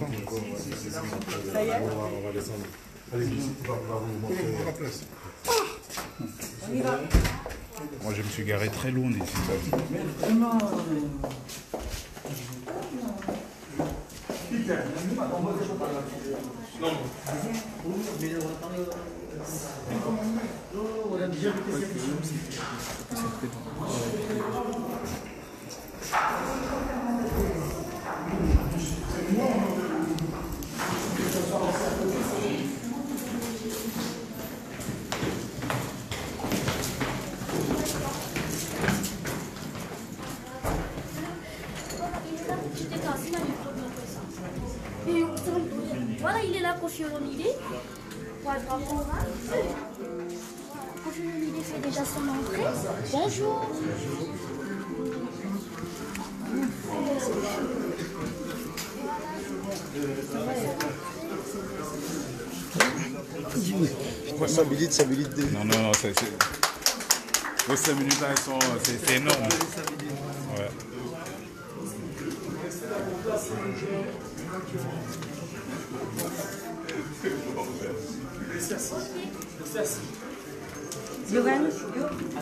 attends. Ça y est. On va descendre. Allez-y, on va vous montrer la place. On y va. Moi, je me suis garé très loin ici. Mais vraiment... Voilà, il est là, Kofi Olomide. Voilà, Kofi Olomide fait déjà son entrée. Bonjour. Ouais, ça milite. Non, c'est... Les 5 minutes là, c'est énorme. Ouais.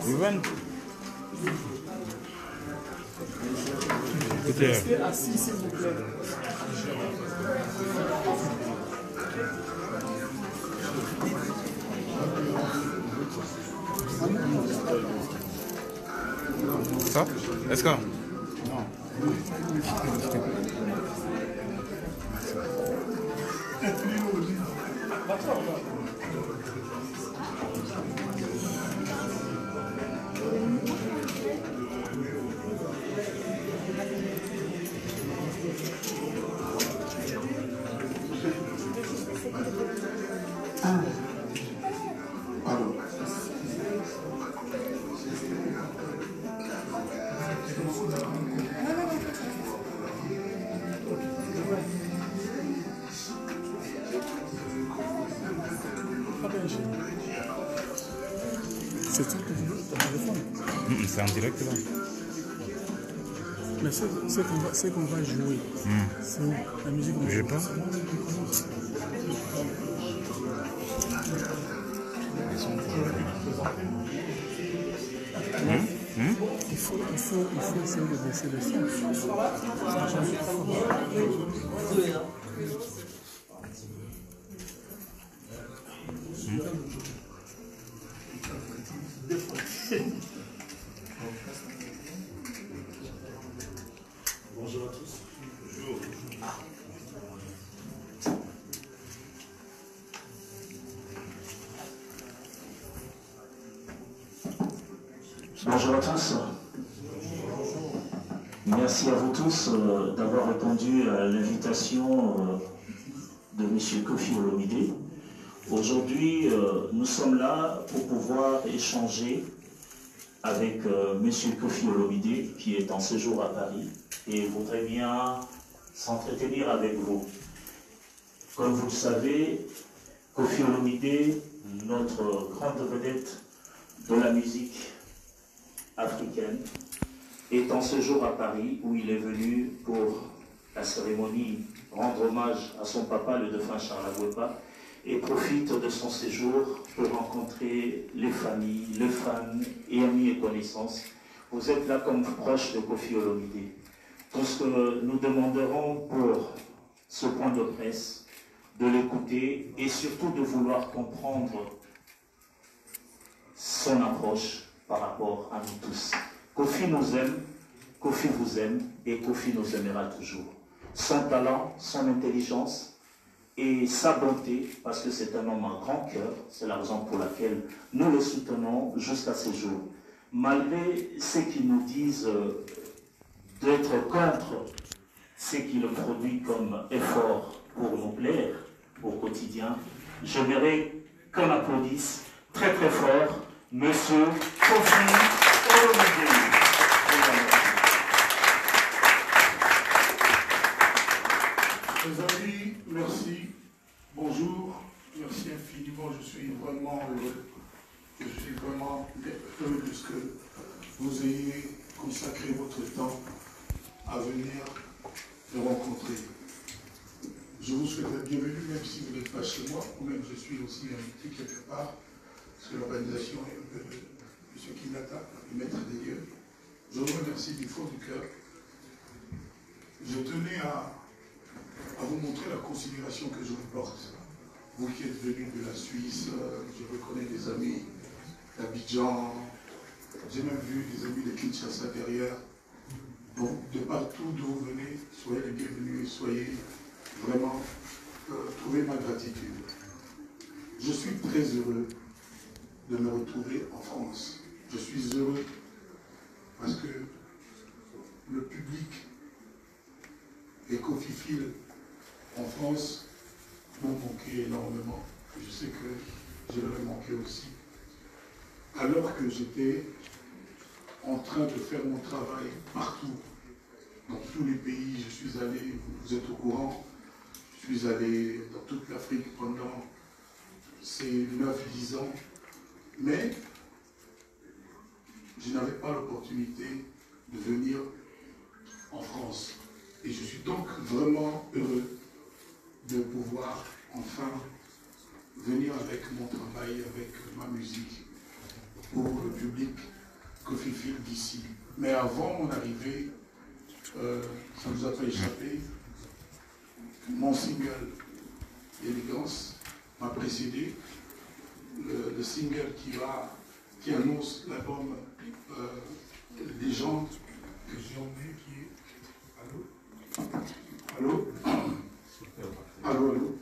Yovan. Écoutez. Assis, s'il vous plaît. Ça? Est-ce que... Non. Pardon. C'est ça que tu veux, ton téléphone. C'est en direct là. Mais c'est qu'on va jouer. C'est où la musique qu'on Je sais joue. pas. Il faut essayer de baisser le son. Bonjour à tous. Bonjour à tous. Merci à vous tous d'avoir répondu à l'invitation de M. Kofi Olomide. Aujourd'hui, nous sommes là pour pouvoir échanger avec M. Kofi Olomide, qui est en séjour à Paris, et voudrait bien s'entretenir avec vous. Comme vous le savez, Kofi Olomide, notre grande vedette de la musique africaine, est en séjour à Paris, où il est venu pour la cérémonie rendre hommage à son papa, le défunt Charles Agouepa, et profite de son séjour pour rencontrer les familles, les fans et amis et connaissances. Vous êtes là comme proche de Kofi Olomide. Tout ce que nous demanderons pour ce point de presse, de l'écouter et surtout de vouloir comprendre son approche par rapport à nous tous. Kofi nous aime, Kofi vous aime et Kofi nous aimera toujours. Son talent, son intelligence et sa bonté, parce que c'est un homme à grand cœur, c'est la raison pour laquelle nous le soutenons jusqu'à ce jour. Malgré ce qu'ils nous disent d'être contre ce qu'il produit comme effort pour nous plaire au quotidien, j'aimerais qu'on applaudisse très très fort Monsieur Kofi Olomide. Mes amis, merci. Bonjour. Merci infiniment. Je suis vraiment heureux. Je suis vraiment heureux de ce que vous ayez consacré votre temps à venir me rencontrer. Je vous souhaite la bienvenue, même si vous n'êtes pas chez moi, ou même je suis aussi invité quelque part, parce que l'organisation est un peu de ceux qui m'attaquent, le maître des lieux. Je vous remercie du fond du cœur. Je tenais à vous montrer la considération que je vous porte. Vous qui êtes venus de la Suisse, je reconnais des amis d'Abidjan, j'ai même vu des amis de Kinshasa derrière. Donc, de partout d'où vous venez, soyez les bienvenus et soyez vraiment, trouvez ma gratitude. Je suis très heureux de me retrouver en France. Je suis heureux parce que le public et Cofifil en France m'ont manqué énormément. Je sais que je leur ai manqué aussi. Alors que j'étais en train de faire mon travail partout, dans tous les pays, je suis allé, vous êtes au courant, je suis allé dans toute l'Afrique pendant ces 9-10 ans, mais je n'avais pas l'opportunité de venir en France. Et je suis donc vraiment heureux de pouvoir enfin venir avec mon travail, avec ma musique, pour le public Cofifil d'ici. Mais avant mon arrivée, ça ne nous a pas échappé, mon single Élégance m'a précédé, le single qui annonce l'album Légende que j'ai emmené, qui est... Allô? Allô?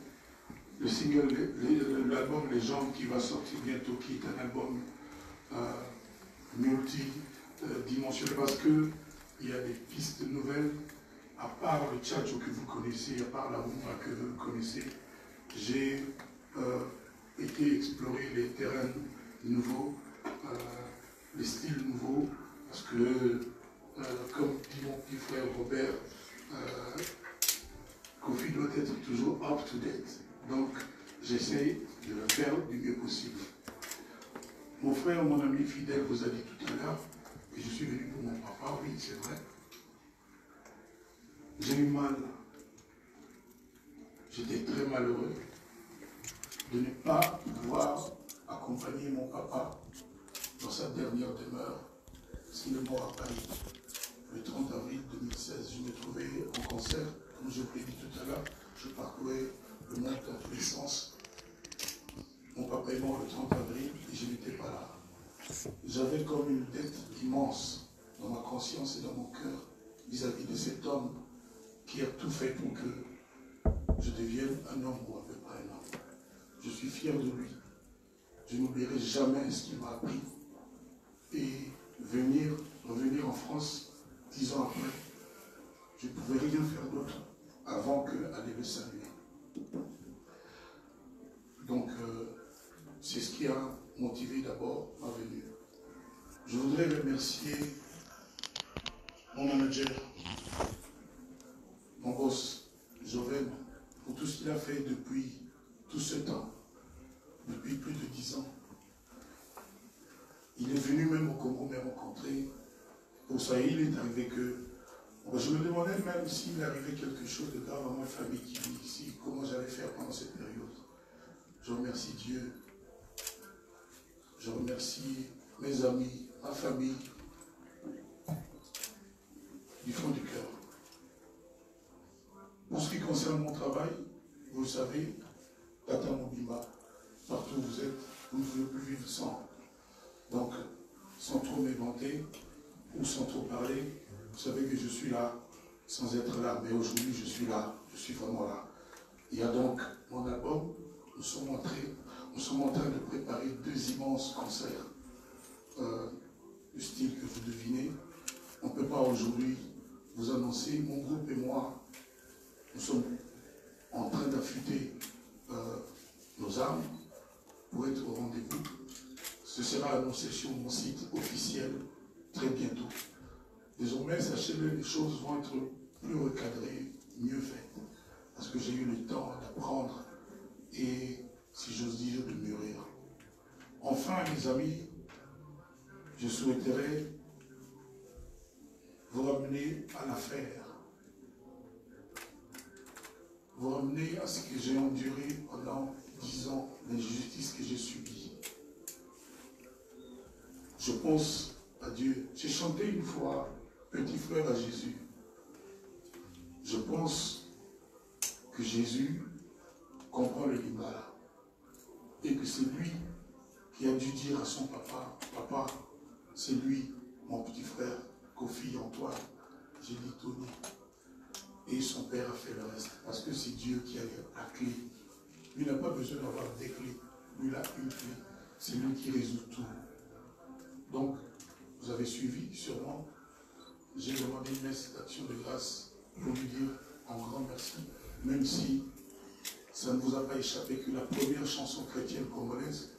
Le single, l'album Légende qui va sortir bientôt, qui est un album multidimensionnel, parce que il y a des pistes nouvelles, à part le tchatcho que vous connaissez, à part la rumba que vous connaissez. J'ai été explorer les terrains nouveaux, les styles nouveaux, parce que, comme dit mon petit frère Robert, Kofi doit être toujours up to date. Donc, j'essaie de le faire du mieux possible. Mon frère, mon ami fidèle, vous a dit tout à l'heure que je suis venu pour mon papa, oui, c'est vrai. J'ai eu mal. J'étais très malheureux de ne pas pouvoir accompagner mon papa dans sa dernière demeure. C'est le mort à Paris. Le 30 avril 2016, je me trouvais en concert, comme je vous l'ai dit tout à l'heure, je parcourais le monde dans tous les sens. Mon papa est mort le 30 avril et je n'étais pas là. J'avais comme une dette immense dans ma conscience et dans mon cœur vis-à-vis de cet homme qui a tout fait pour que je devienne un homme ou à peu près un homme. Je suis fier de lui. Je n'oublierai jamais ce qu'il m'a appris. Et revenir en France 10 ans après, je ne pouvais rien faire d'autre avant qu'aller le saluer. Donc, c'est ce qui a motivé d'abord ma venue. Je voudrais remercier mon manager, mon boss, Joven, pour tout ce qu'il a fait depuis tout ce temps, depuis plus de 10 ans. Il est venu même au Congo me rencontrer. Pour ça, il est arrivé que... Je me demandais même s'il arrivait quelque chose de grave à ma famille qui vit ici, comment j'allais faire pendant cette période. Je remercie Dieu. Je remercie mes amis, ma famille, du fond du cœur. Pour ce qui concerne mon travail, vous le savez, Tata Mobimba, partout où vous êtes, vous ne pouvez plus vivre sans. Donc, sans trop m'éventer ou sans trop parler, vous savez que je suis là sans être là. Mais aujourd'hui, je suis là. Je suis vraiment là. Il y a donc mon album. Nous sommes en train de préparer 2 immenses concerts du style que vous devinez. On ne peut pas aujourd'hui vous annoncer. Mon groupe et moi, nous sommes en train d'affûter nos armes pour être au rendez-vous. Ce sera annoncé sur mon site officiel très bientôt. Désormais, sachez-le, les choses vont être plus recadrées, mieux faites. Parce que j'ai eu le temps d'apprendre et, si j'ose dire, de mûrir. Enfin, mes amis, je souhaiterais vous ramener à l'affaire. vous ramener à ce que j'ai enduré pendant 10 ans, l'injustice que j'ai subie. Je pense à Dieu. J'ai chanté une fois Petit frère à Jésus. Je pense que Jésus comprend le Lingala et que c'est lui qui a dû dire à son papa, papa, c'est lui, mon petit frère, Kofi Antoine. J'ai dit Tony. Et son père a fait le reste. Parce que c'est Dieu qui a la clé. Lui n'a pas besoin d'avoir des clés. Lui, il a une clé. C'est lui qui résout tout. Donc, vous avez suivi sûrement. J'ai demandé une messe d'action de grâce pour lui dire un grand merci. Même si ça ne vous a pas échappé que la première chanson chrétienne congolaise,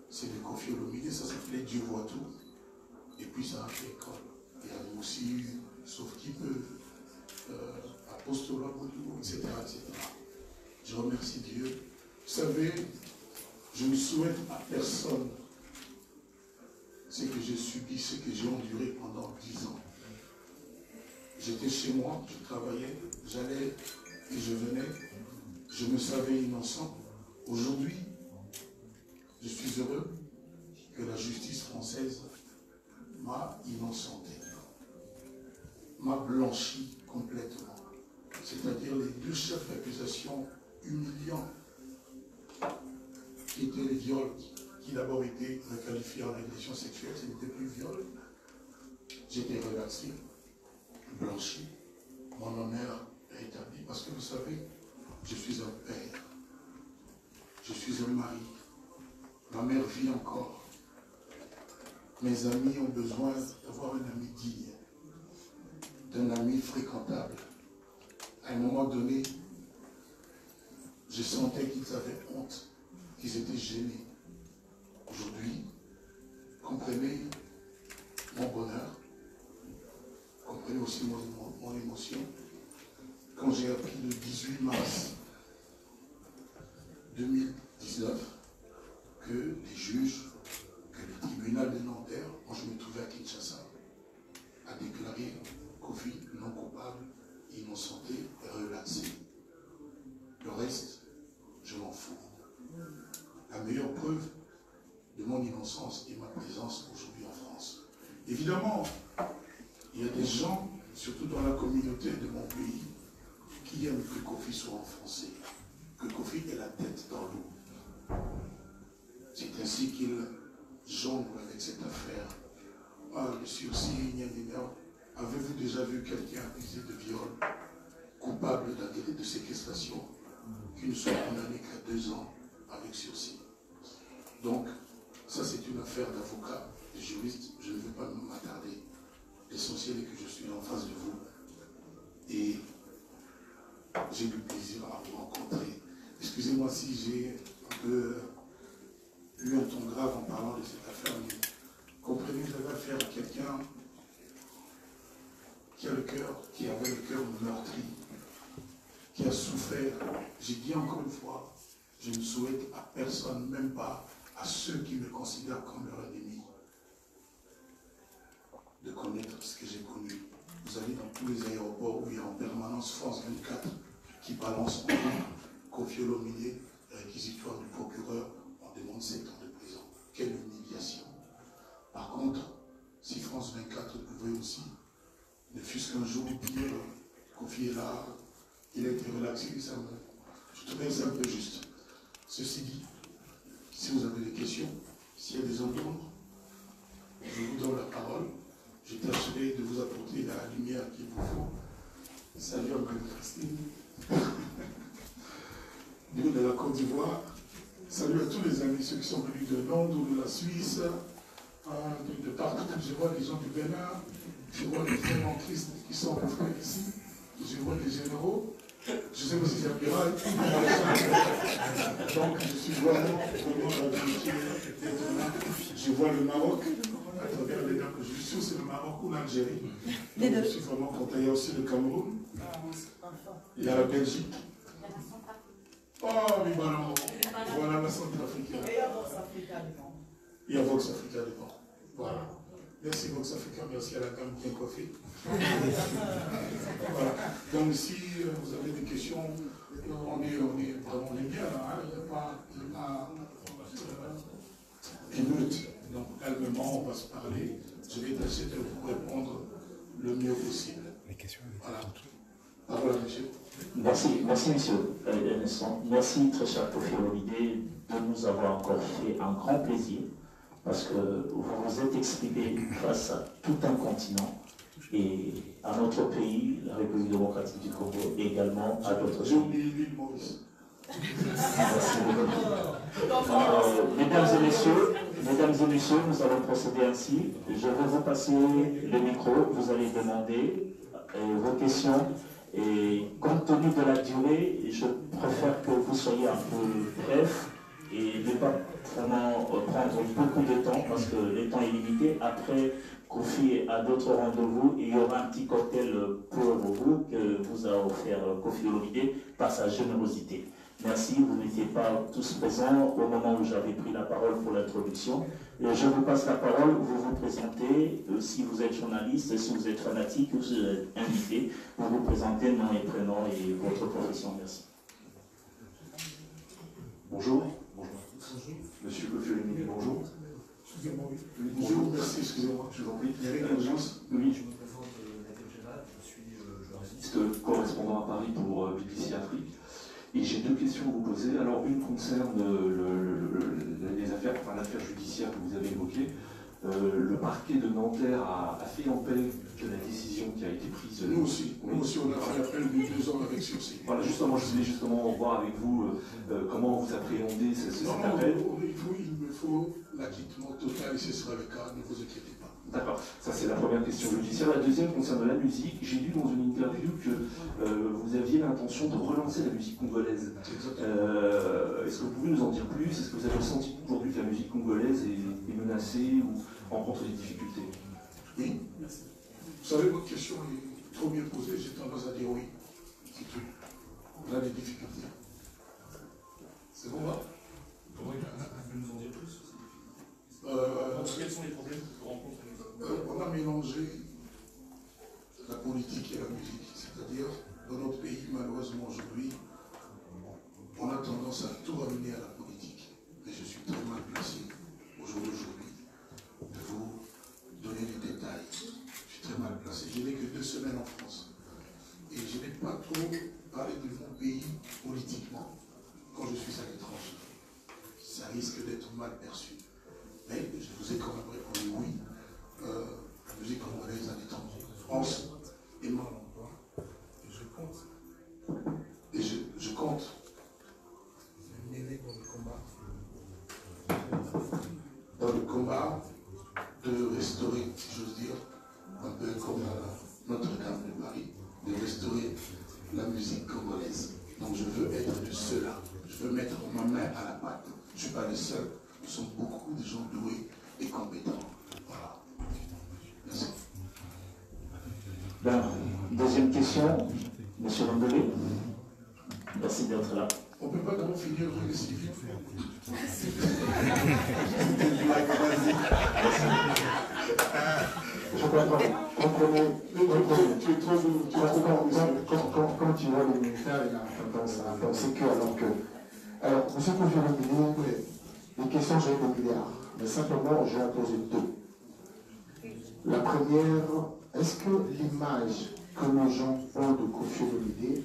c'est de Kofi Olomide. Ça s'appelait Dieu voit tout. Et puis ça a fait école. Il y avait aussi eu, sauf qui peut, Apostolat, etc., etc. Je remercie Dieu. Vous savez, je ne souhaite à personne ce que j'ai subi, ce que j'ai enduré pendant 10 ans. J'étais chez moi, je travaillais, j'allais et je venais. Je me savais innocent. Aujourd'hui, je suis heureux que la justice française m'a innocenté, m'a blanchi complètement. C'est-à-dire les 2 chefs d'accusation humiliants qui étaient les viols, qui d'abord étaient requalifiés en agression sexuelle, ce n'était plus viol. J'étais relaxé, blanchi, mon honneur rétabli, parce que vous savez, je suis un père, je suis un mari, ma mère vit encore. Mes amis ont besoin d'avoir un ami digne, d'un ami fréquentable. À un moment donné, je sentais qu'ils avaient honte, qu'ils étaient gênés. Aujourd'hui, comprenez mon bonheur, comprenez aussi mon émotion. Quand j'ai appris le 18 mars 2019 que les juges, que le tribunal de Nanterre, quand je me trouvais à Kinshasa, a déclaré Kofi non coupable, innocenté et relaxé. Le reste, je m'en fous. La meilleure preuve de mon innocence est ma présence aujourd'hui en France. Évidemment, il y a des gens, surtout dans la communauté de mon pays, qui aiment que Kofi soit enfoncé, que Kofi ait la tête dans l'eau. C'est ainsi qu'il jongle avec cette affaire. Ah, le sursis, avez-vous déjà vu quelqu'un accusé de viol, coupable de séquestration, qui ne soit condamné qu'à 2 ans avec sursis? Donc, ça c'est une affaire d'avocat, de juriste, je ne vais pas m'attarder. L'essentiel est que je suis en face de vous. Et j'ai du plaisir à vous rencontrer. Excusez-moi si j'ai un peu eu un ton grave en parlant de cette affaire, mais comprenez que j'avais affaire à quelqu'un qui avait le cœur meurtri, qui a souffert. J'ai dit encore une fois, je ne souhaite à personne, même pas à ceux qui me considèrent comme leur ennemi, de connaître ce que j'ai connu. Vous allez dans tous les aéroports où il y a en permanence France 24 qui balance en ligne Kofi Olomide, réquisitoire du procureur, on demande 7 ans de prison. Quelle humiliation. Par contre, si France 24 pouvait aussi, ne fût-ce qu'un jour dire Kofi est là, il a été relaxé, je trouvais ça un peu juste. Ceci dit, si vous avez des questions, s'il y a des ententes, je vous donne la parole. Je tâcherai de vous apporter la lumière qu'il vous faut. Salut à Marie-Christine. Nous de la Côte d'Ivoire. Salut à tous les amis, ceux qui sont venus de Londres ou de la Suisse, de partout. Je vois les gens du Bénin, je vois les frères en Christ qui sont mes frères ici, je vois les généraux. Je sais pas si c'est amiral. Donc je suis vraiment habitué d'être là. Je vois le Maroc, à travers les gars que je suis sûr c'est le Maroc ou l'Algérie. Je suis vraiment content. Il y a aussi le Cameroun. Il y a la Belgique. Oh, mais voilà la Centrafrique. Il y a Vox Africa devant. Voilà. Merci Vox Africa, merci à la dame qui a coiffé. Voilà. Donc si vous avez des questions, on est vraiment bien là, hein. Il n'y a pas d'émeute. Donc calmement, on va se parler. Je vais tâcher de vous répondre le mieux possible. Les questions. Voilà. Parole à monsieur. Merci monsieur. Merci très cher Kofi Olomide de nous avoir encore fait un grand plaisir parce que vous vous êtes exprimé face à tout un continent et à notre pays, la République démocratique du Congo, et également à d'autres J'ai pays. oublié l'île Maurice. Mesdames et messieurs, nous allons procéder ainsi. Je vais vous passer le micro, vous allez demander vos questions. Et compte tenu de la durée, je préfère que vous soyez un peu bref et ne pas vraiment prendre beaucoup de temps parce que le temps est limité. Après, Kofi a d'autres rendez-vous et il y aura un petit cocktail pour vous que vous a offert Kofi Olomide par sa générosité. Merci, vous n'étiez pas tous présents au moment où j'avais pris la parole pour l'introduction. Je vous passe la parole, vous vous présentez, si vous êtes journaliste, si vous êtes fanatique, ou si vous êtes invité, vous vous présentez, nom et prénom et votre profession. Merci. Bonjour. Monsieur Kofi Olomide, bonjour. Excusez-moi, oui. Bonjour, merci, excusez-moi. Je vous en prie. Il y avait une urgence. Oui, je me présente Nathalie Génal, je suis journaliste correspondant à Paris pour BBC Afrique. Et j'ai deux questions à vous poser. Alors, une concerne les affaires, enfin l'affaire judiciaire que vous avez évoquée. Le parquet de Nanterre a fait en paix de la décision qui a été prise. Nous aussi, on a fait appel de 2 ans avec sursis. Voilà, justement, je voulais justement voir avec vous comment vous appréhendez cet appel. Il me faut l'acquittement total et ce sera le cas, ne vous inquiétez pas. D'accord, ça c'est la première question judiciaire. La deuxième concerne la musique. J'ai lu dans une interview que vous aviez l'intention de relancer la musique congolaise. Est-ce que vous pouvez nous en dire plus? Est-ce que vous avez ressenti aujourd'hui que la musique congolaise est menacée ou rencontre des difficultés? Oui. Vous savez, votre question est trop bien posée, j'ai tendance à dire oui. C'est tout. On a des difficultés. C'est bon, là? Comment il peut nous en dire plus sur ces difficultés? Quels sont les problèmes que vous rencontrez? On a mélangé la politique et la musique. C'est-à-dire, dans notre pays, malheureusement aujourd'hui, on a tendance à tout ramener à la politique. Mais je suis très mal placé au jour d'aujourd'hui de vous donner les détails. Je suis très mal placé. Je n'ai que 2 semaines en France. Et je n'ai pas trop parlé de mon pays politiquement quand je suis à l'étranger. Ça risque d'être mal perçu. Mais je vous ai quand même répondu oui. La musique congolaise à l'étranger, France et mon emploi. Et je compte. Et je compte m'aider dans le combat de restaurer, si j'ose dire, un peu comme à Notre-Dame de Paris, de restaurer la musique congolaise. Donc je veux être de ceux-là. Je veux mettre ma main à la pâte. Je ne suis pas le seul. Nous sommes beaucoup de gens doués et compétents. Voilà. Merci. Ben, deuxième question, monsieur Rambelé. Merci d'être là. On ne peut pas trop finir le civil. Je comprends. Quand tu vois les militaires, il a tendance à penser que alors que. Alors, monsieur Kofi Olomide, les questions, j'ai des milliards. Mais simplement, je vais en poser 2. La première, est-ce que l'image que les gens ont de Kofi Olomide,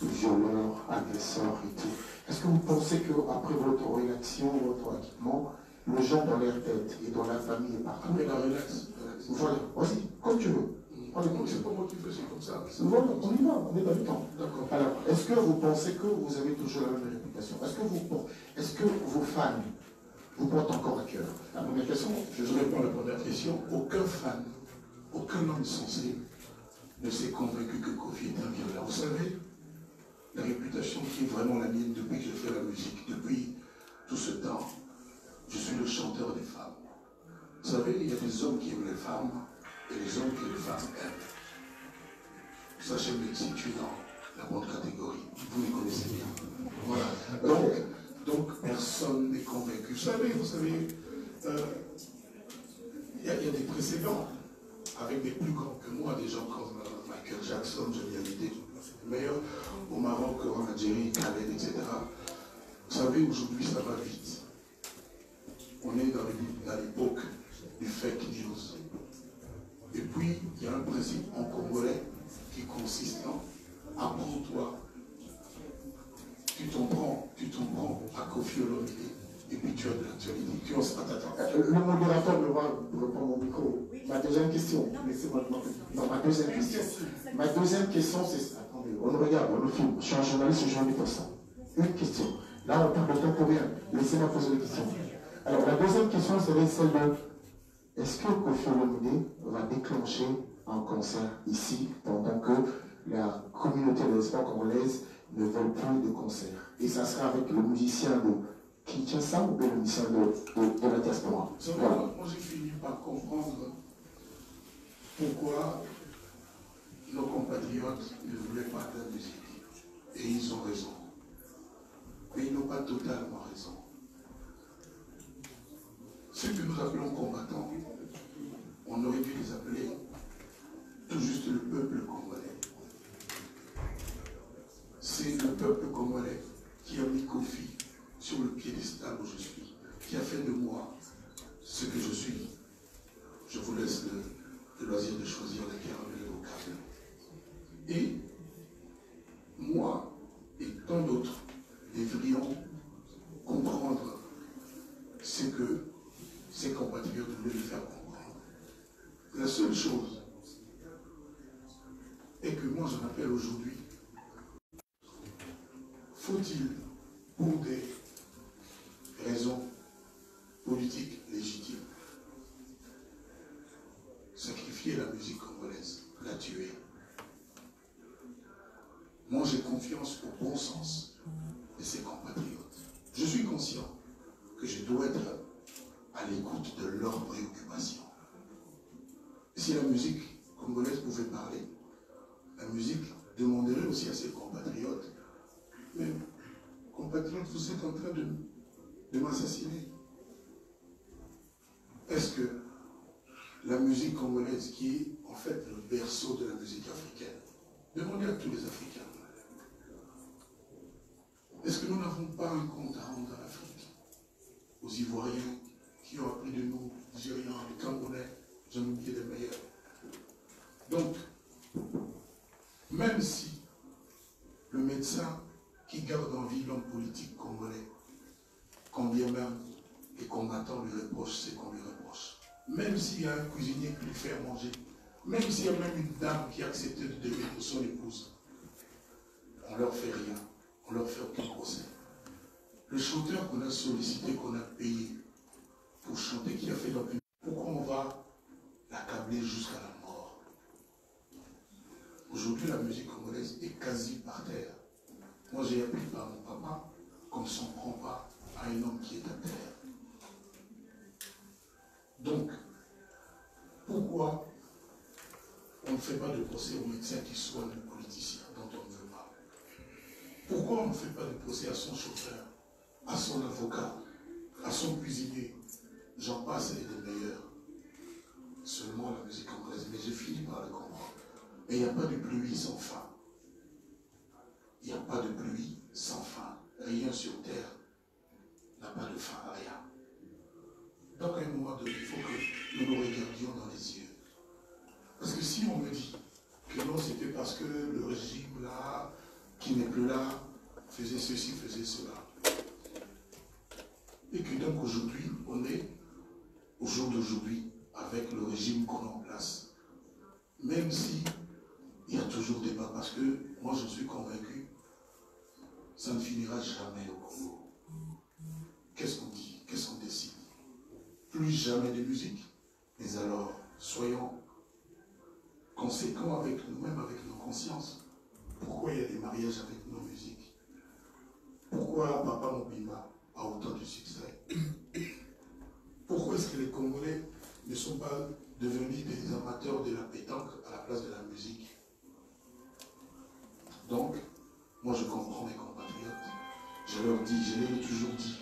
violeur, agresseur et tout, est-ce que vous pensez qu'après votre réaction, votre acquittement, les gens dans leur tête et dans la famille et partout. Mais la relax. Voilà, vas-y, comme tu veux. C'est pas moi qui fais, c'est comme ça. Voilà, on y va, on n'est pas du temps. D'accord. Alors, est-ce que vous pensez que vous avez toujours la même réputation? Est-ce que vos fans vous portent encore à cœur? La première question, Je réponds à la première question. Aucun fan, aucun homme sensé ne s'est convaincu que Kofi est un violeur. Vous savez, la réputation qui est vraiment la mienne depuis que je fais la musique, depuis tout ce temps, je suis le chanteur des femmes. Vous savez, il y a des hommes qui aiment les femmes et les hommes que les femmes aiment. Sachez me situer dans la bonne catégorie. Vous les connaissez bien. Voilà. Donc personne n'est convaincu. Vous savez, il y a des précédents avec des plus grands que moi, des gens comme Michael Jackson, Johnny Hallyday, le meilleur. Au Maroc, savez, aujourd'hui, ça va vite. On est dans l'époque du fake news. Et puis, il y a un principe en congolais qui consiste en apprends-toi. Tu t'en prends à Kofi Olomide et puis tu as de l'actualité. Le modérateur me va reprendre mon micro. Ma deuxième question, laissez-moi. Non, ma deuxième question. Ma deuxième question, c'est. Attendez, on nous regarde, on nous filme. Je suis un journaliste, je joue pour ça. Une question. Là, on parle de temps pour rien. Laissez-moi poser des questions. Alors, la deuxième question serait celle de est-ce que Kofi Olomide va déclencher un concert ici pendant que la communauté de l'espoir congolaise ne veut plus de concert? Et ça sera avec le musicien de Kinshasa ou bien le musicien de la diaspora? Voilà. Moi, j'ai fini par comprendre pourquoi nos compatriotes ne voulaient pas de la musique. Et ils ont raison. Mais ils n'ont pas totalement raison. Ceux que nous appelons combattants, on aurait dû les appeler tout juste le peuple congolais. C'est le peuple congolais qui a mis Kofi sur le piédestal où je suis, qui a fait de moi ce que je suis. Je vous laisse le loisir de choisir laquelle est vocable. Et moi et tant d'autres devrions comprendre ce que ces compatriotes voulaient lui faire comprendre. La seule chose est que moi je m'appelle aujourd'hui, faut-il, pour des raisons politiques légitimes, sacrifier la musique congolaise, la tuer? Moi j'ai confiance au bon sens de ces compatriotes. Je suis conscient que je dois être à l'écoute de leurs préoccupations. Si la musique congolaise pouvait parler, la musique demanderait aussi à ses compatriotes, mais compatriotes, vous êtes en train de m'assassiner. Est-ce que la musique congolaise, qui est en fait le berceau de la musique africaine, demandez à tous les Africains, est-ce que nous n'avons pas un compte à rendre à l'Afrique, aux Ivoiriens qui ont appris de nous, les Nigériens, les Camerounais, j'en ai oublié les meilleurs. Donc, même si le médecin qui garde en vie l'homme politique congolais, combien même les combattants lui reprochent ce qu'on lui reproche, même s'il y a un cuisinier qui lui fait manger, même s'il y a même une dame qui a accepté de devenir son épouse, on ne leur fait rien, on ne leur fait aucun procès. Le chanteur qu'on a sollicité, qu'on a payé pour chanter, qui a fait donc une... Pourquoi on va l'accabler jusqu'à la mort? Aujourd'hui, la musique congolaise est quasi par terre. Moi, j'ai appris par mon papa qu'on ne s'en prend pas à un homme qui est à terre. Donc, pourquoi on ne fait pas de procès aux médecins qui soignent les politiciens dont on ne veut pas? Pourquoi on ne fait pas de procès à son chauffeur, à son avocat, à son cuisinier? J'en passe et des meilleurs. Seulement la musique congolaise, mais j'ai fini par le comprendre. Mais il n'y a pas de pluie sans fin. Il n'y a pas de pluie sans fin. Rien sur terre n'a pas de fin, rien. Donc à un moment donné, il faut que nous nous regardions dans les yeux. Parce que si on me dit que non, c'était parce que le régime là, qui n'est plus là, faisait ceci, faisait cela. Et que donc aujourd'hui, on est, au jour d'aujourd'hui, avec le régime qu'on a en place. Même si il y a toujours débat, parce que moi je suis convaincu, ça ne finira jamais au Congo. Qu'est-ce qu'on dit? Qu'est-ce qu'on décide? Plus jamais de musique. Mais alors, soyons conséquents avec nous-mêmes, avec nos consciences. Pourquoi il y a des mariages avec nos musiques? Pourquoi Papa Mobimba a autant de succès? Pourquoi est-ce que les Congolais ne sont pas devenus des amateurs de la pétanque à la place de la musique? Donc, moi je comprends mes compatriotes. Je leur dis, je leur ai toujours dit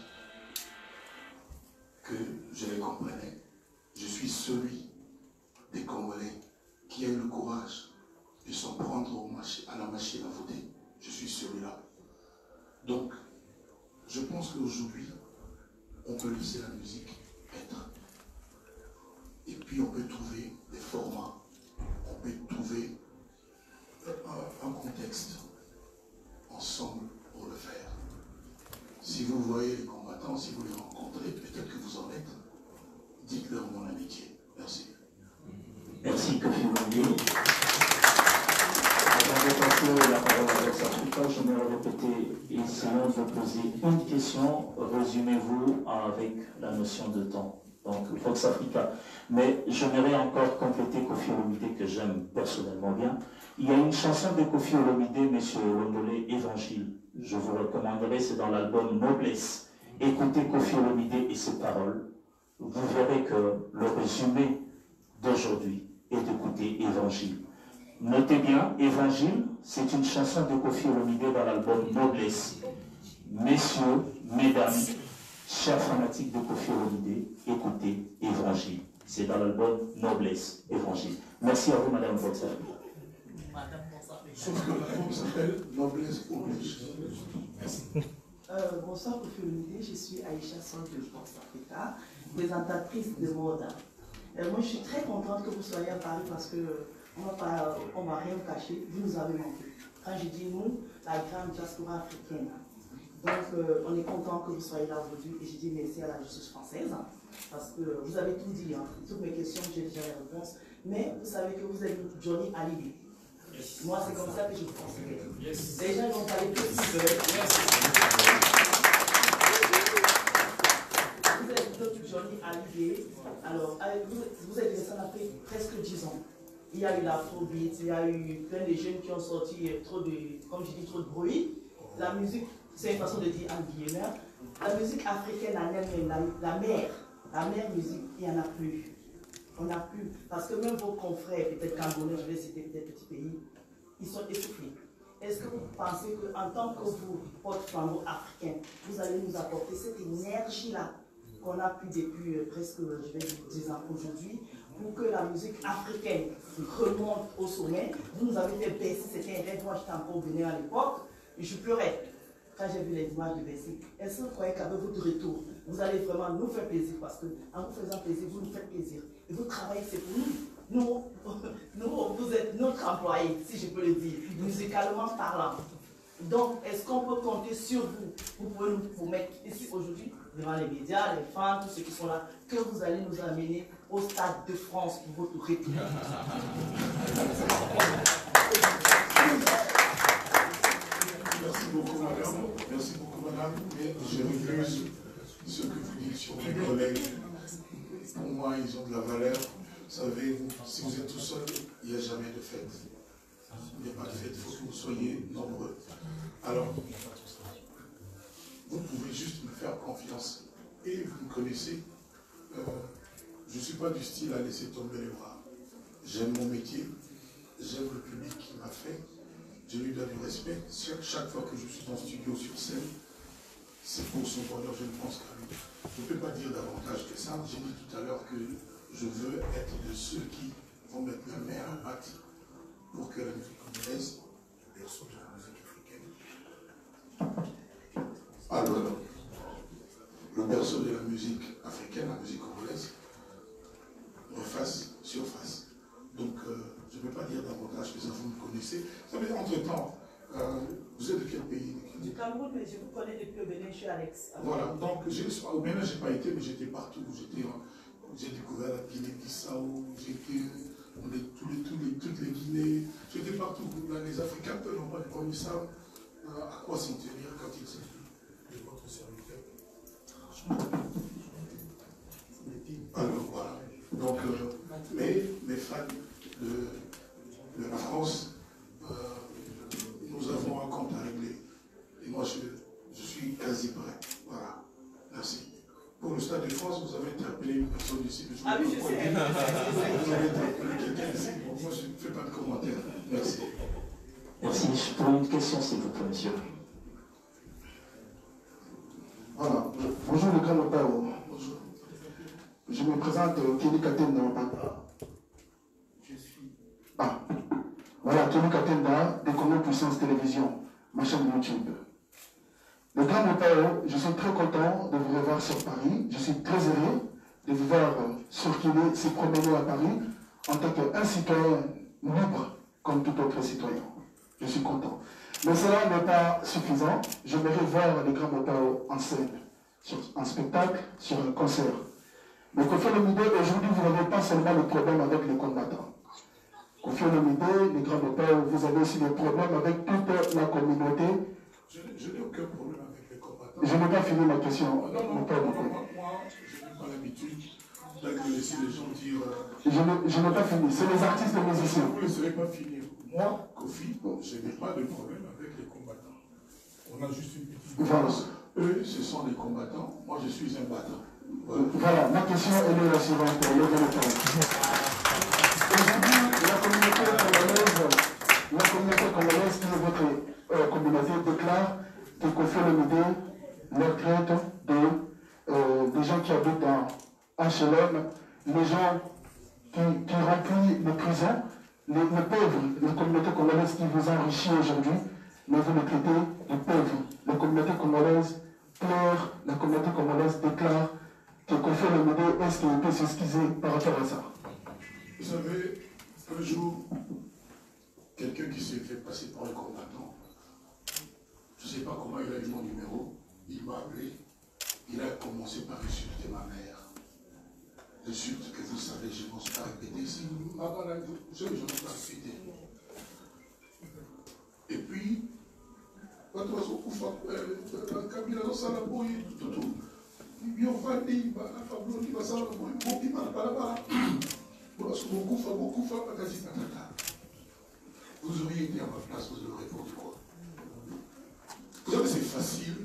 que je les comprenais. Je suis celui des Congolais qui a eu le courage de s'en prendre à la machine à voter. Je suis celui-là. Donc, je pense qu'aujourd'hui, on peut laisser la musique être. Et puis on peut trouver des formats, on peut trouver un contexte ensemble pour le faire. Si vous voyez les combattants, si vous les rencontrez, peut-être que vous en êtes, dites-leur mon amitié. Merci. Merci, Kofi Olomide. Avant de passer la parole à Vox Africa, j'aimerais répéter et essayons de poser une question. Résumez-vous avec la notion de temps. Donc, Vox Africa. Mais j'aimerais encore compléter Kofi Olomide, que j'aime personnellement bien. Il y a une chanson de Kofi Olomide, M. Londolé, Évangile. Je vous recommanderai, c'est dans l'album Noblesse. Écoutez Kofi Olomide et ses paroles. Vous verrez que le résumé d'aujourd'hui est d'écouter Évangile. Notez bien, Évangile, c'est une chanson de Kofi Olomide dans l'album Noblesse. Messieurs, mesdames, chers fanatiques de Kofi Olomide, écoutez Évangile. C'est dans l'album Noblesse, Évangile. Merci à vous, Madame Vox Africa. Sauf que l'album s'appelle Noblesse oblige. Merci. Bonsoir Kofi Olomide, je suis Aïcha Sol de Vox Africa, présentatrice de mode. Moi je suis très contente que vous soyez à Paris parce que on va rien vous cacher, vous nous avez manqué. Quand je dis nous, la grande diaspora africaine. Donc on est content que vous soyez là aujourd'hui et je dis merci à la justice française parce que vous avez tout dit, hein. Toutes mes questions, j'ai déjà les réponses. Mais vous savez que vous êtes Johnny Hallyday. Yes. Moi c'est comme ça que je vous considère. Yes. Les gens vont parler plus Vous êtes notre Johnny Hallyday. Alors vous êtes resté en Afrique presque 10 ans. Il y a eu l'afrobeat, il y a eu plein de jeunes qui ont sorti trop de, comme je dis, trop de bruit. La musique, c'est une façon de dire en guillemets. La musique africaine en elle-même, la mère musique, il n'y en a plus. On n'a plus. Parce que même vos confrères, peut-être Camerounais, je vais citer peut-être petits pays, ils sont essoufflés. Est-ce que vous pensez qu'en tant que vous, porte-flambeau africain, vous allez nous apporter cette énergie-là qu'on a pu depuis presque, je vais dire, 10 ans aujourd'hui, pour que la musique africaine remonte au sommet? Vous nous avez fait baisser, c'était un rêve. Moi, j'étais encore au Bénin à l'époque, et je pleurais quand j'ai vu les images de Bessie. Est-ce que vous croyez qu'avec votre retour, vous allez vraiment nous faire plaisir? Parce qu'en vous faisant plaisir, vous nous faites plaisir. Et vous travaillez, c'est pour nous. Vous êtes notre employé, si je peux le dire, musicalement parlant. Donc, est-ce qu'on peut compter sur vous? Vous pouvez nous mettre ici aujourd'hui, devant les médias, les fans, tous ceux qui sont là, que vous allez nous amener au Stade de France pour votre retour. Merci beaucoup, madame. Merci beaucoup, madame. Mais je refuse ce que vous dites sur mes collègues. Pour moi, ils ont de la valeur. Vous savez, si vous êtes tout seul, il n'y a jamais de fête. Il n'y a pas de fête, il faut que vous soyez nombreux. Alors, vous pouvez juste me faire confiance. Et vous me connaissez, je ne suis pas du style à laisser tomber les bras. J'aime mon métier, j'aime le public qui m'a fait, je lui donne du respect. Chaque fois que je suis en studio sur scène, c'est pour son bonheur, je ne pense qu'à lui. Je ne peux pas dire davantage que ça. J'ai dit tout à l'heure que je veux être de ceux qui vont mettre la main à la pâte pour que la musique congolaise, le berceau de la musique africaine. Alors, le berceau de la musique africaine, la musique congolaise, refasse surface. Donc, je ne peux pas dire davantage que ça, vous me connaissez. Ça veut dire, entre-temps, vous êtes de quel pays? Du Cameroun, mais je vous connais depuis le Bénin, je suis Alex. Voilà, donc au Bénin, je n'ai pas été, mais j'étais partout. J'ai découvert la Guinée-Bissau, j'étais toutes les Guinées, j'étais partout. Les Africains n'ont pas connu ça. À quoi s'en tenir quand ils sont de votre serviteur? Alors voilà. Donc, mes fans de la France, nous avons un compte à régler. Et moi, je suis quasi prêt. Voilà. Merci. Pour le Stade de France, vous avez interpellé une personne ici. Ah oui, je sais. Vous avez interpellé quelqu'un ici. Moi, je ne fais pas de commentaires. Merci. Merci. Je prends une question, s'il vous plaît, monsieur. Voilà. Bonjour, le grand père. Bonjour. Je me présente Kenny Katenda. Je suis. Ah. Voilà, Kenny Katenda, des Congo Puissance Télévision, ma chaîne YouTube. Le grand Mopao, je suis très content de vous revoir sur Paris. Je suis très heureux de vous voir circuler, se promener à Paris en tant qu'un citoyen libre comme tout autre citoyen. Je suis content. Mais cela n'est pas suffisant. J'aimerais voir le grand Mopao en scène, sur un spectacle, sur un concert. Mais Kofi Olomide, aujourd'hui, vous n'avez pas seulement le problème avec les combattants. Kofi Olomide, le grand Mopao, vous avez aussi des problèmes avec toute la communauté. Je n'ai aucun problème avec les combattants. Je n'ai pas fini ma question. Non, moi, je n'ai pas l'habitude de laisser les gens dire... Je n'ai pas fini. C'est les artistes et les musiciens. Vous ne laisserez pas finir. Moi, Kofi, je n'ai pas de problème avec les combattants. On a juste une petite... Voilà. Eux, ce sont des combattants. Moi, je suis un battant. Voilà, ma question est la suivante. Aujourd'hui, la communauté congolaise, qui est votre communauté, déclare que Kofi Olomide leur traite des gens qui habitent dans HLM, les gens qui remplissent les prisons, les pauvres, la communauté congolaise qui vous enrichit aujourd'hui, mais vous les traitez de pauvres. La communauté congolaise pleure, la communauté congolaise déclare que Kofi Olomide, est-ce qu'il peut s'excuser par rapport à ça? Vous savez, un jour, quelqu'un qui s'est fait passer pour un combattant, je ne sais pas comment il a eu mon numéro, il m'a appelé, il a commencé par insulter ma mère. L'insulte que vous savez, je n'ose pas répéter, c'est je n'ose pas répéter. Et puis, quand on va Kabila dans sa laborie, tout. Vous auriez été à ma place, vous auriez répondu quoi? Vous savez, c'est facile,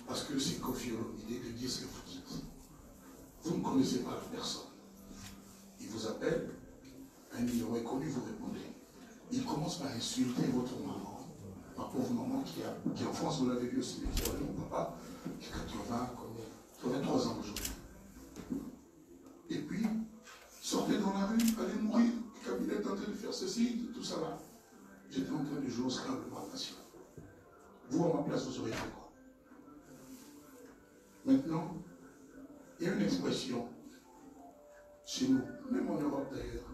parce que c'est Kofi Olomide de dire ce que vous dites. Vous ne connaissez pas la personne. Il vous appelle, un numéro inconnu, vous répondez. Il commence par insulter votre maman. Ma pauvre maman qui est en France, vous l'avez vu aussi, qui a mon papa, qui a 83 ans aujourd'hui. Et puis, sortez dans la rue, allez mourir. Kabila est en train de faire ceci, tout ça là. J'étais en train de jouer au Scrabble de ma passion. Vous, à ma place, vous aurez fait quoi? Maintenant, il y a une expression chez nous, même en Europe d'ailleurs.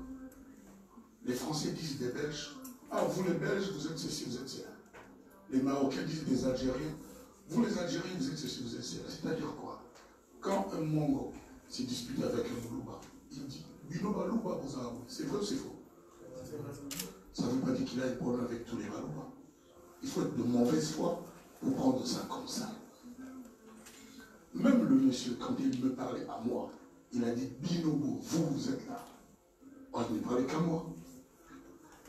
Les Français disent des Belges, ah, vous les Belges, vous êtes ceci, vous êtes cela. Les Marocains disent des Algériens, vous les Algériens, vous êtes ceci, vous êtes cela. C'est-à-dire quoi? Quand un Mongo s'est disputé avec un Louba, il dit Biloba Louba Bozaou. C'est vrai ou c'est faux? Ça ne veut pas dire qu'il a un problème avec tous les Balouba. Il faut être de mauvaise foi pour prendre ça comme ça. Même le monsieur, quand il me parlait à moi, il a dit Binobo, vous êtes là. Oh, il ne parlait qu'à moi.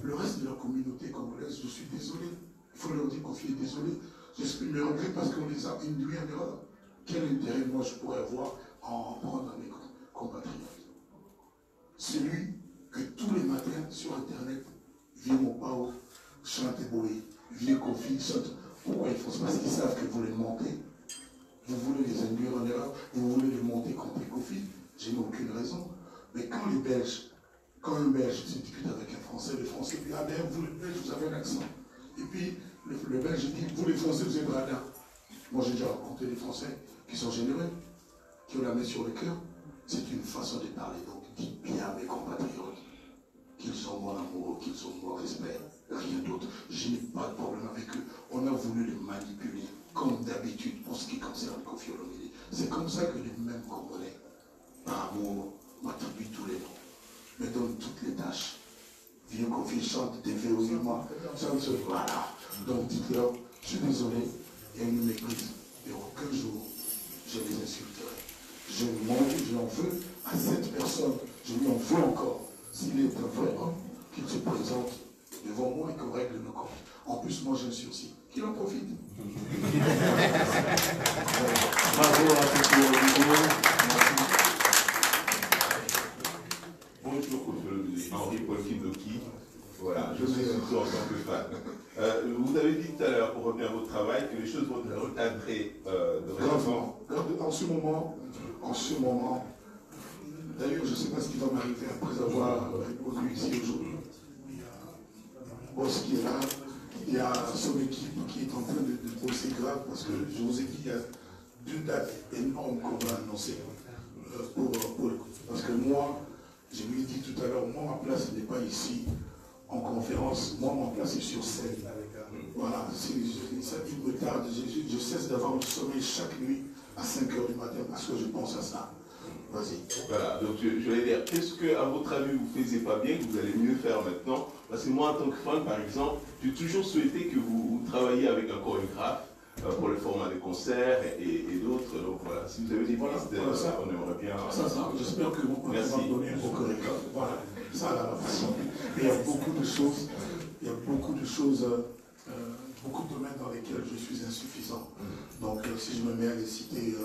Le reste de la communauté congolaise, je suis désolé. Il faut leur dire qu'on est désolé. J'exprime mes regrets parce qu'on les a induits en erreur. Quel intérêt moi je pourrais avoir à en prendre à mes compatriotes? Celui que tous les matins sur Internet, vieux Mopao, chante Boé, vieux Kofi, chante. Pourquoi ils font ça? Parce qu'ils savent que vous les montez. Vous voulez les induire en erreur, vous voulez les monter contre Kofi. Je n'ai aucune raison. Mais quand les Belges, quand un Belge se discute avec un Français, le Français dit ah ben vous les Belges, vous avez un accent. Et puis le Belge dit vous les Français, vous êtes radins. Moi j'ai déjà rencontré des Français qui sont généreux, qui ont la main sur le cœur. C'est une façon de parler. Donc dites bien à mes compatriotes qu'ils ont mon amour, qu'ils ont mon respect, rien d'autre. Je n'ai pas de problème avec eux. On a voulu les manipuler, comme d'habitude, pour ce qui concerne Kofi Olomide. C'est comme ça que les mêmes Congolais, par amour, m'attribuent tous les noms, me donnent toutes les tâches. Vieux Kofi chante des véhouillements, chante, voilà. Donc dites-leur, je suis désolé, il y a une méprise, et aucun jour je les insulterai. Je m'en veux à cette personne, je lui en veux encore. S'il est un vrai homme, qu'il se présente devant moi et qu'on règle nos comptes. En plus, moi j'ai un sursis. Qu'il en profite. Bravo à tous les auditeurs. Bonjour, Henri-Paul Kindoki. Voilà, je suis surtout en tant que fan. Vous avez dit tout à l'heure, pour revenir à votre travail, que les choses vont être recadrées de récemment. En ce moment, d'ailleurs, je ne sais pas ce qui va m'arriver après avoir répondu ici aujourd'hui. Il y a Boss qui est là, il il y a son équipe qui est en train de bosser grave parce que je vous ai dit, il y a 2 dates énormes qu'on va annoncer. Parce que moi, je lui ai dit tout à l'heure, moi, ma place n'est pas ici en conférence, moi, ma place est sur scène. Voilà, ça me tarde, je cesse d'avoir le sommeil chaque nuit à 5 h du matin parce que je pense à ça. Vas-y. Voilà, donc je vais dire, qu'est-ce que, à votre avis, vous ne faisiez pas bien, que vous allez mieux faire maintenant? Parce que moi, en tant que fan, par exemple, j'ai toujours souhaité que vous travailliez avec un chorégraphe pour le format des concerts et d'autres. Donc voilà, si vous avez des pistes, on aimerait bien. Ça, j'espère que vous pouvez donner un chorégraphe. Voilà, ça, la façon. Il y a beaucoup de choses, beaucoup de domaines dans lesquels je suis insuffisant. Donc, si je me mets à les citer,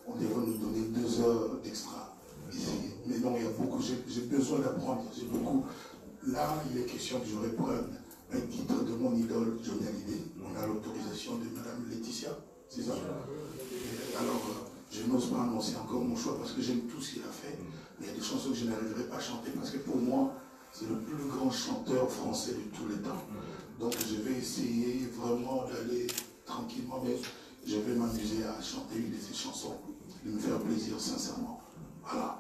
on devrait nous donner 2 heures d'extra ici. Mais non, il y a beaucoup, j'ai besoin d'apprendre, j'ai beaucoup. Là, il est question que je reprenne un titre de mon idole, Johnny Hallyday. On a l'autorisation de Madame Laetitia, c'est ça? Alors, je n'ose pas annoncer encore mon choix parce que j'aime tout ce qu'il a fait. Mais il y a des chansons que je n'arriverai pas à chanter parce que pour moi, c'est le plus grand chanteur français de tous les temps. Donc, je vais essayer vraiment d'aller tranquillement, mais je vais m'amuser à chanter une de ses chansons, de me faire plaisir sincèrement. Voilà.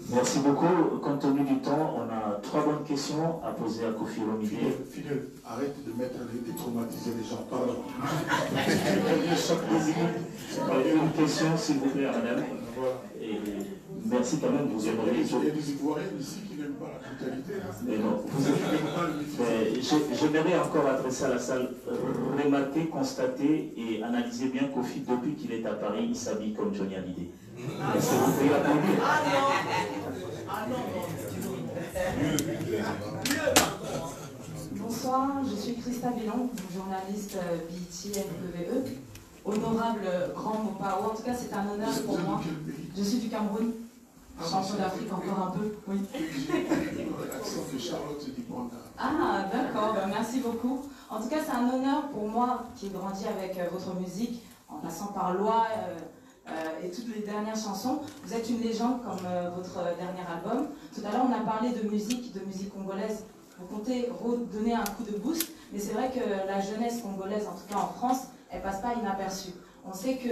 Merci beaucoup. Compte tenu du temps, on a 3 bonnes questions à poser à Koffi Olomide. Fidèle, arrête de mettre des traumatiser les gens. Pardon. Une question, s'il vous plaît, madame. Et merci quand même, vous aimeriez. Il y a des Ivoiriens ici qui n'aiment pas la brutalité. Mais non. J'aimerais encore adresser à la salle, remarquer, constater et analyser bien Koffi, depuis qu'il est à Paris, il s'habille comme Johnny Hallyday. Est-ce que vous pouvez applaudir? Bonsoir, je suis Christa Bellon, journaliste BET FWE. Honorable grand Mopao, en tout cas c'est un honneur pour moi. Je suis du Cameroun, chanson d'Afrique encore un peu, oui. Ah d'accord, ben, merci beaucoup. En tout cas c'est un honneur pour moi qui ai grandi avec votre musique, en passant par Loi et toutes les dernières chansons. Vous êtes une légende comme votre dernier album. Tout à l'heure on a parlé de musique congolaise. Vous comptez redonner un coup de boost, mais c'est vrai que la jeunesse congolaise, en tout cas en France, elle passe pas inaperçue. On sait que,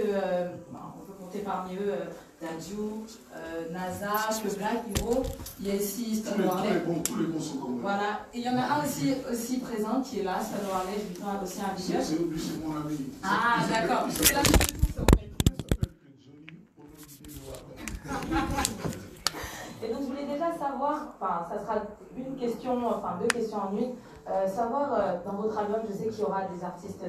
on peut compter parmi eux Dadju, Naza, le Black Hero, il y a aussi Steve Marley. Tous les bons sont congolais. Voilà, et il y en a un aussi présent qui est là, Steve Marley, je lui donne aussi un big up. C'est mon ami. Ah d'accord, c'est la Et donc je voulais déjà savoir, enfin ça sera une question, enfin 2 questions en une, savoir dans votre album, je sais qu'il y aura des artistes